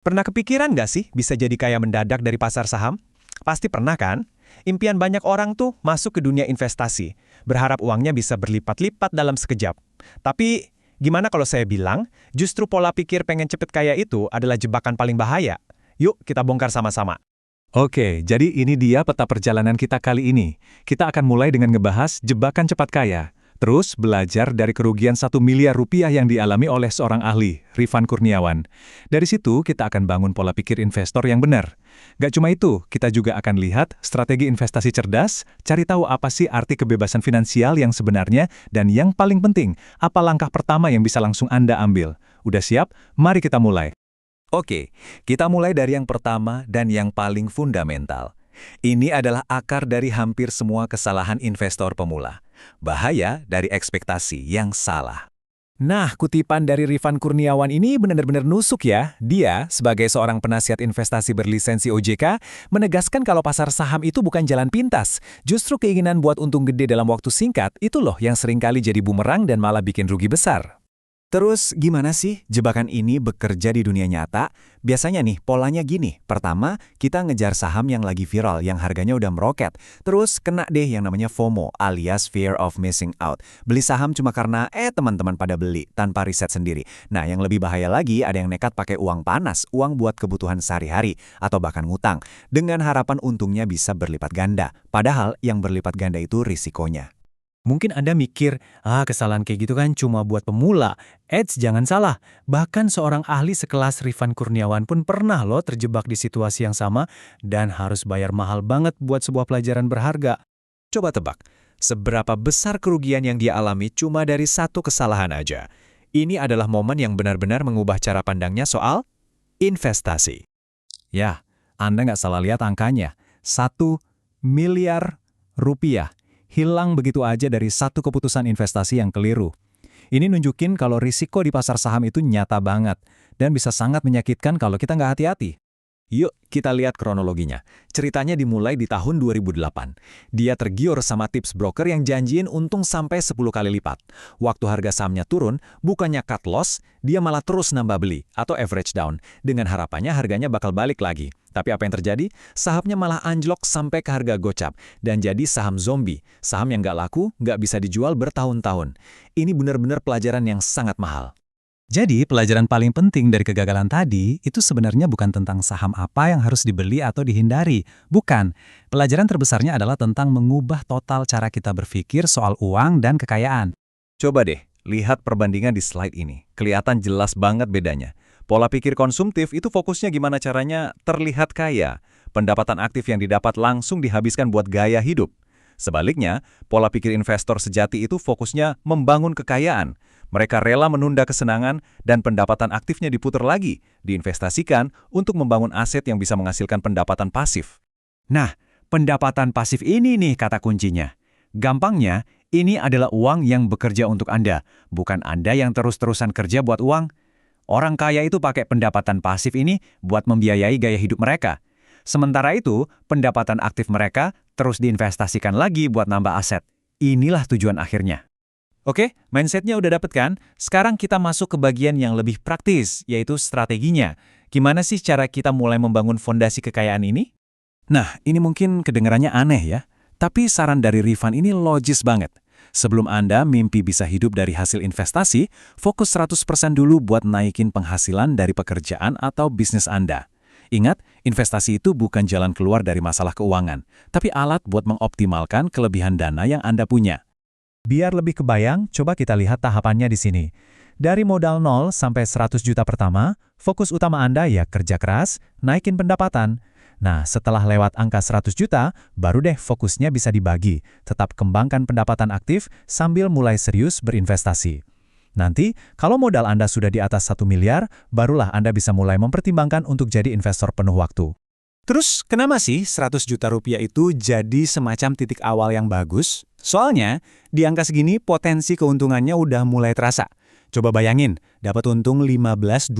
Pernah kepikiran nggak sih bisa jadi kaya mendadak dari pasar saham? Pasti pernah kan? Impian banyak orang tuh masuk ke dunia investasi, berharap uangnya bisa berlipat-lipat dalam sekejap. Tapi, gimana kalau saya bilang, justru pola pikir pengen cepet kaya itu adalah jebakan paling bahaya? Yuk, kita bongkar sama-sama. Oke, jadi ini dia peta perjalanan kita kali ini. Kita akan mulai dengan ngebahas jebakan cepat kaya. Terus belajar dari kerugian 1 miliar rupiah yang dialami oleh seorang ahli, Rifan Kurniawan. Dari situ kita akan bangun pola pikir investor yang benar. Gak cuma itu, kita juga akan lihat strategi investasi cerdas, cari tahu apa sih arti kebebasan finansial yang sebenarnya, dan yang paling penting, apa langkah pertama yang bisa langsung Anda ambil. Udah siap? Mari kita mulai. Oke, kita mulai dari yang pertama dan yang paling fundamental. Ini adalah akar dari hampir semua kesalahan investor pemula. Bahaya dari ekspektasi yang salah. Nah, kutipan dari Rifan Kurniawan ini benar-benar nusuk ya. Dia, sebagai seorang penasihat investasi berlisensi OJK, menegaskan kalau pasar saham itu bukan jalan pintas. Justru keinginan buat untung gede dalam waktu singkat, itu loh yang seringkali jadi bumerang dan malah bikin rugi besar. Terus gimana sih jebakan ini bekerja di dunia nyata? Biasanya nih polanya gini. Pertama, kita ngejar saham yang lagi viral, yang harganya udah meroket. Terus kena deh yang namanya FOMO alias Fear of Missing Out. Beli saham cuma karena teman-teman pada beli, tanpa riset sendiri. Nah yang lebih bahaya lagi ada yang nekat pakai uang panas, uang buat kebutuhan sehari-hari, atau bahkan ngutang. Dengan harapan untungnya bisa berlipat ganda. Padahal yang berlipat ganda itu risikonya. Mungkin Anda mikir, kesalahan kayak gitu kan cuma buat pemula. Jangan salah. Bahkan seorang ahli sekelas Rifan Kurniawan pun pernah loh terjebak di situasi yang sama dan harus bayar mahal banget buat sebuah pelajaran berharga. Coba tebak, seberapa besar kerugian yang dia alami cuma dari satu kesalahan aja. Ini adalah momen yang benar-benar mengubah cara pandangnya soal investasi. Ya, Anda nggak salah lihat angkanya. 1 miliar rupiah. Hilang begitu aja dari satu keputusan investasi yang keliru. Ini nunjukin kalau risiko di pasar saham itu nyata banget dan bisa sangat menyakitkan kalau kita nggak hati-hati. Yuk kita lihat kronologinya. Ceritanya dimulai di tahun 2008. Dia tergiur sama tips broker yang janjiin untung sampai 10 kali lipat. Waktu harga sahamnya turun, bukannya cut loss, dia malah terus nambah beli atau average down dengan harapannya harganya bakal balik lagi. Tapi apa yang terjadi? Sahamnya malah anjlok sampai ke harga gocap dan jadi saham zombie. Saham yang nggak laku, nggak bisa dijual bertahun-tahun. Ini benar-benar pelajaran yang sangat mahal. Jadi, pelajaran paling penting dari kegagalan tadi itu sebenarnya bukan tentang saham apa yang harus dibeli atau dihindari. Bukan. Pelajaran terbesarnya adalah tentang mengubah total cara kita berpikir soal uang dan kekayaan. Coba deh, lihat perbandingan di slide ini. Kelihatan jelas banget bedanya. Pola pikir konsumtif itu fokusnya gimana caranya terlihat kaya. Pendapatan aktif yang didapat langsung dihabiskan buat gaya hidup. Sebaliknya, pola pikir investor sejati itu fokusnya membangun kekayaan. Mereka rela menunda kesenangan dan pendapatan aktifnya diputar lagi, diinvestasikan untuk membangun aset yang bisa menghasilkan pendapatan pasif. Nah, pendapatan pasif ini nih kata kuncinya. Gampangnya, ini adalah uang yang bekerja untuk Anda, bukan Anda yang terus-terusan kerja buat uang. Orang kaya itu pakai pendapatan pasif ini buat membiayai gaya hidup mereka. Sementara itu, pendapatan aktif mereka terus diinvestasikan lagi buat nambah aset. Inilah tujuan akhirnya. Oke, mindsetnya udah dapet kan? Sekarang kita masuk ke bagian yang lebih praktis, yaitu strateginya. Gimana sih cara kita mulai membangun fondasi kekayaan ini? Nah, ini mungkin kedengarannya aneh ya. Tapi saran dari Rifan ini logis banget. Sebelum Anda mimpi bisa hidup dari hasil investasi, fokus 100% dulu buat naikin penghasilan dari pekerjaan atau bisnis Anda. Ingat, investasi itu bukan jalan keluar dari masalah keuangan, tapi alat buat mengoptimalkan kelebihan dana yang Anda punya. Biar lebih kebayang, coba kita lihat tahapannya di sini. Dari modal 0 sampai 100 juta pertama, fokus utama Anda ya kerja keras, naikin pendapatan. Nah, setelah lewat angka 100 juta, baru deh fokusnya bisa dibagi. Tetap kembangkan pendapatan aktif sambil mulai serius berinvestasi. Nanti, kalau modal Anda sudah di atas 1 miliar, barulah Anda bisa mulai mempertimbangkan untuk jadi investor penuh waktu. Terus, kenapa sih 100 juta rupiah itu jadi semacam titik awal yang bagus? Soalnya, di angka segini potensi keuntungannya udah mulai terasa. Coba bayangin, dapat untung 15-20%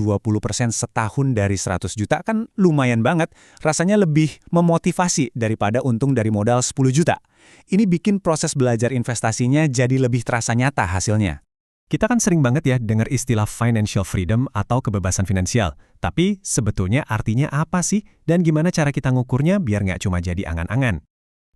setahun dari 100 juta kan lumayan banget. Rasanya lebih memotivasi daripada untung dari modal 10 juta. Ini bikin proses belajar investasinya jadi lebih terasa nyata hasilnya. Kita kan sering banget ya dengar istilah financial freedom atau kebebasan finansial. Tapi sebetulnya artinya apa sih? Dan gimana cara kita ngukurnya biar nggak cuma jadi angan-angan?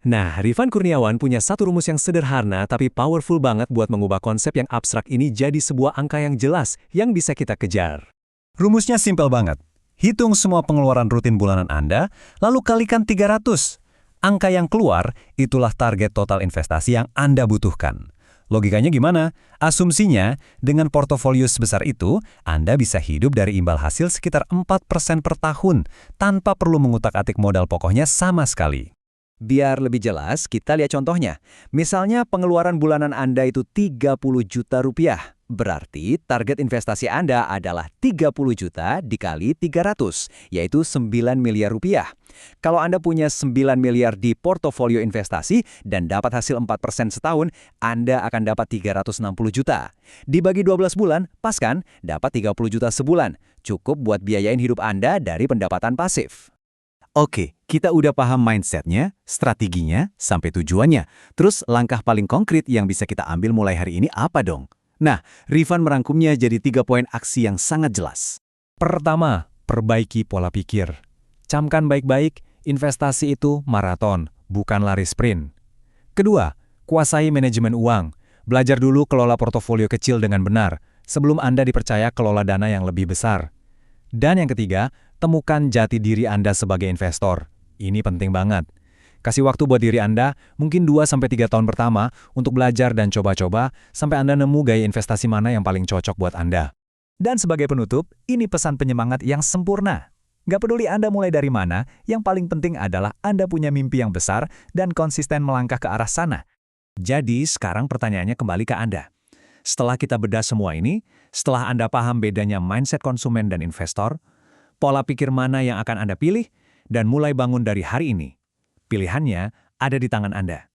Nah, Rifan Kurniawan punya satu rumus yang sederhana tapi powerful banget buat mengubah konsep yang abstrak ini jadi sebuah angka yang jelas yang bisa kita kejar. Rumusnya simpel banget. Hitung semua pengeluaran rutin bulanan Anda, lalu kalikan 300. Angka yang keluar, itulah target total investasi yang Anda butuhkan. Logikanya gimana? Asumsinya, dengan portofolio sebesar itu, Anda bisa hidup dari imbal hasil sekitar 4% per tahun, tanpa perlu mengutak-atik modal pokoknya sama sekali. Biar lebih jelas, kita lihat contohnya. Misalnya pengeluaran bulanan Anda itu 30 juta rupiah. Berarti target investasi Anda adalah 30 juta dikali 300, yaitu 9 miliar rupiah. Kalau Anda punya 9 miliar di portofolio investasi dan dapat hasil 4% setahun, Anda akan dapat 360 juta. Dibagi 12 bulan, pas kan? Dapat 30 juta sebulan. Cukup buat biayain hidup Anda dari pendapatan pasif. Oke, kita udah paham mindsetnya, strateginya, sampai tujuannya. Terus langkah paling konkret yang bisa kita ambil mulai hari ini apa dong? Nah, Rifan merangkumnya jadi 3 poin aksi yang sangat jelas. Pertama, perbaiki pola pikir. Camkan baik-baik, investasi itu maraton, bukan lari sprint. Kedua, kuasai manajemen uang. Belajar dulu kelola portofolio kecil dengan benar, sebelum Anda dipercaya kelola dana yang lebih besar. Dan yang ketiga, temukan jati diri Anda sebagai investor. Ini penting banget. Kasih waktu buat diri Anda, mungkin 2-3 tahun pertama, untuk belajar dan coba-coba, sampai Anda nemu gaya investasi mana yang paling cocok buat Anda. Dan sebagai penutup, ini pesan penyemangat yang sempurna. Gak peduli Anda mulai dari mana, yang paling penting adalah Anda punya mimpi yang besar dan konsisten melangkah ke arah sana. Jadi, sekarang pertanyaannya kembali ke Anda. Setelah kita bedah semua ini, setelah Anda paham bedanya mindset konsumen dan investor, pola pikir mana yang akan Anda pilih, dan mulai bangun dari hari ini, pilihannya ada di tangan Anda.